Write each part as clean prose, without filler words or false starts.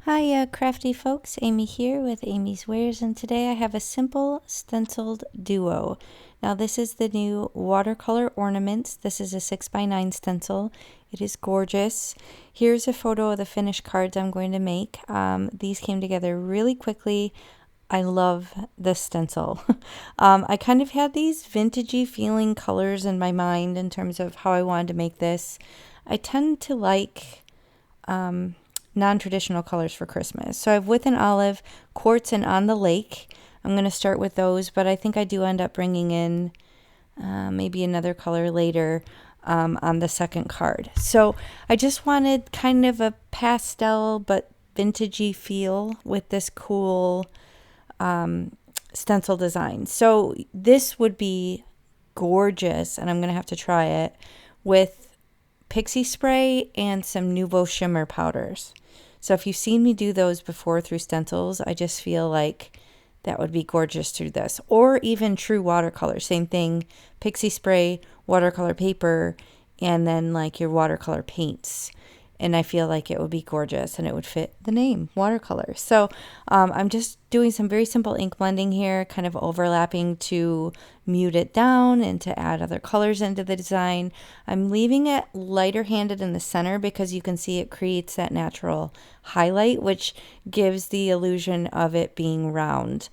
Hi, crafty folks. Amy here with amyswares, and today I have a simple stenciled duo. Now, this is the new watercolor ornaments. This is a 6x9 stencil. It is gorgeous. Here's a photo of the finished cards I'm going to make. These came together really quickly. I love this stencil. I kind of had these vintagey feeling colors in my mind in terms of how I wanted to make this. I tend to like non-traditional colors for Christmas. So I have with an olive, quartz, and on the lake. I'm going to start with those, but I think I do end up bringing in maybe another color later on the second card. So I just wanted kind of a pastel but vintagey feel with this cool stencil design. So this would be gorgeous, and I'm going to have to try it with pixie spray and some Nouveau shimmer powders. So if you've seen me do those before through stencils, I just feel like that would be gorgeous through this. Or even true watercolor, same thing, pixie spray, watercolor paper, and then like your watercolor paints. And I feel like it would be gorgeous and it would fit the name, watercolor. So I'm just doing some very simple ink blending here, kind of overlapping to mute it down and to add other colors into the design. I'm leaving it lighter handed in the center because you can see it creates that natural highlight, which gives the illusion of it being round.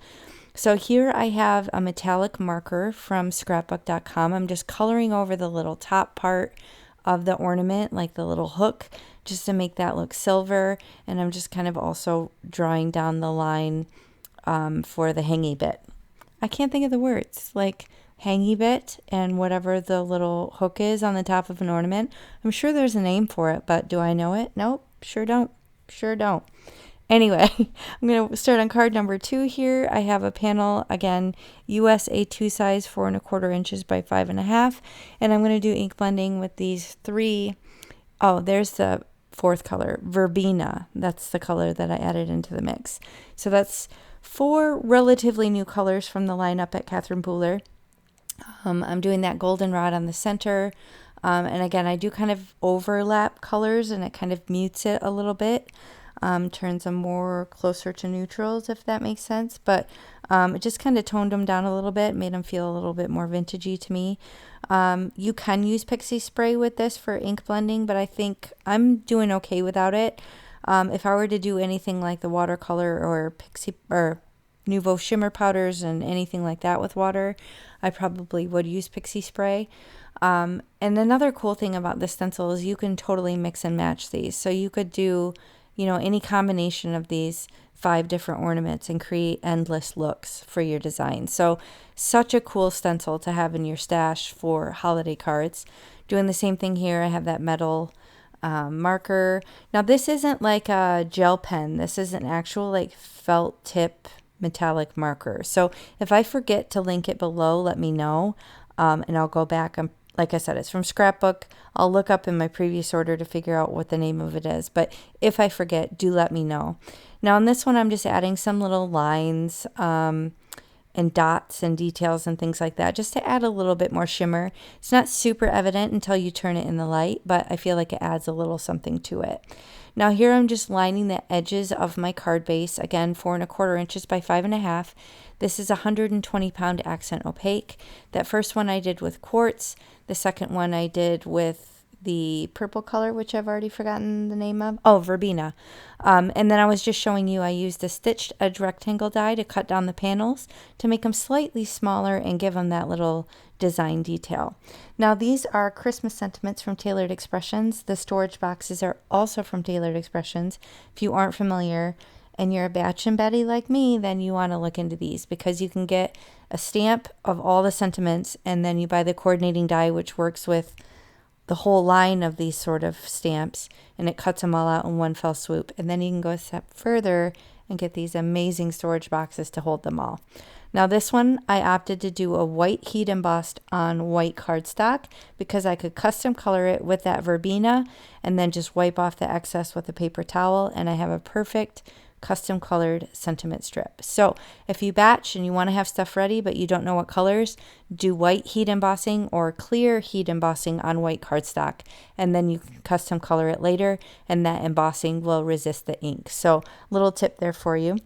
So here I have a metallic marker from scrapbook.com. I'm just coloring over the little top part of the ornament, like the little hook, just to make that look silver. And I'm just kind of also drawing down the line for the hangy bit. I can't think of the words, like hangy bit and whatever the little hook is on the top of an ornament. I'm sure there's a name for it, but do I know it? Nope, sure don't. Sure don't. Anyway, I'm going to start on card number 2 here. I have a panel, again, US A2 size, 4¼ inches by 5½. And I'm going to do ink blending with these 3. Oh, there's the 4th color, verbena. That's the color that I added into the mix. So that's 4 relatively new colors from the lineup at Catherine Pooler. I'm doing that goldenrod on the center. And again, I do kind of overlap colors and it kind of mutes it a little bit. Turns them more closer to neutrals, if that makes sense. But it just kind of toned them down a little bit, made them feel a little bit more vintagey to me. You can use pixie spray with this for ink blending, but I think I'm doing okay without it. If I were to do anything like the watercolor or pixie or Nouveau shimmer powders and anything like that with water, I probably would use pixie spray. And another cool thing about this stencil is you can totally mix and match these. So you could do, you know, any combination of these 5 different ornaments and create endless looks for your design. So such a cool stencil to have in your stash for holiday cards. Doing the same thing here, I have that metal marker. Now this isn't like a gel pen. This is an actual like felt tip metallic marker. So if I forget to link it below, let me know, and I'll go back. Like I said, it's from Scrapbook. I'll look up in my previous order to figure out what the name of it is. But if I forget, do let me know. Now in this one, I'm just adding some little lines and dots and details and things like that, just to add a little bit more shimmer. It's not super evident until you turn it in the light, but I feel like it adds a little something to it. Now here I'm just lining the edges of my card base, again 4¼ inches by 5½. This is a 120-pound accent opaque. That first one I did with quartz. The second one I did with the purple color, which I've already forgotten the name of. Oh, verbena. And then I was just showing you I used a stitched edge rectangle die to cut down the panels to make them slightly smaller and give them that little design detail. Now these are Christmas sentiments from Tailored Expressions. The storage boxes are also from Tailored Expressions. If you aren't familiar and you're a batch and Betty like me, then you want to look into these because you can get a stamp of all the sentiments and then you buy the coordinating die, which works with the whole line of these sort of stamps, and it cuts them all out in one fell swoop. And then you can go a step further and get these amazing storage boxes to hold them all. Now this one, I opted to do a white heat embossed on white cardstock because I could custom color it with that verbena and then just wipe off the excess with a paper towel, and I have a perfect custom colored sentiment strip. So if you batch and you want to have stuff ready but you don't know what colors, do white heat embossing or clear heat embossing on white cardstock, and then you can custom color it later, and that embossing will resist the ink. So little tip there for you.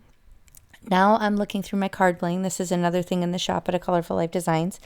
Now I'm looking through my card bling. This is another thing in the shop at A Colorful Life Designs.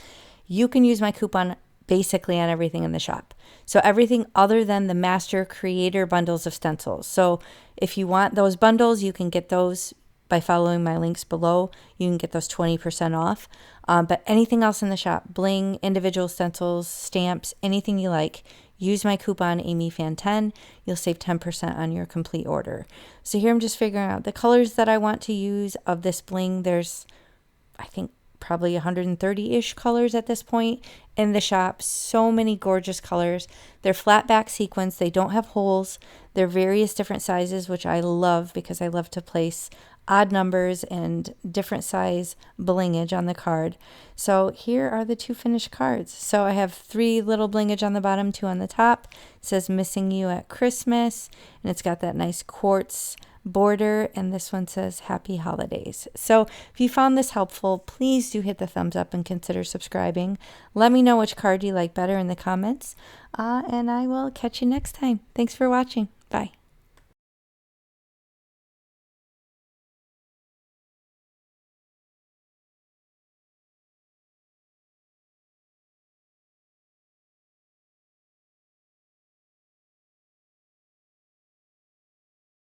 You can use my coupon basically on everything in the shop. So everything other than the master creator bundles of stencils. So if you want those bundles, you can get those by following my links below. You can get those 20% off. But anything else in the shop, bling, individual stencils, stamps, anything you like, use my coupon AmyFan10. You'll save 10% on your complete order. So here I'm just figuring out the colors that I want to use of this bling. There's, I think, probably 130-ish colors at this point in the shop. So many gorgeous colors. They're flat back sequins. They don't have holes. They're various different sizes, which I love because I love to place odd numbers and different size blingage on the card. So here are the 2 finished cards. So I have 3 little blingage on the bottom, 2 on the top. It says missing you at Christmas, and it's got that nice quartz border, and this one says happy holidays. So if you found this helpful, please do hit the thumbs up and consider subscribing. Let me know which card you like better in the comments, and I will catch you next time. Thanks for watching. Bye.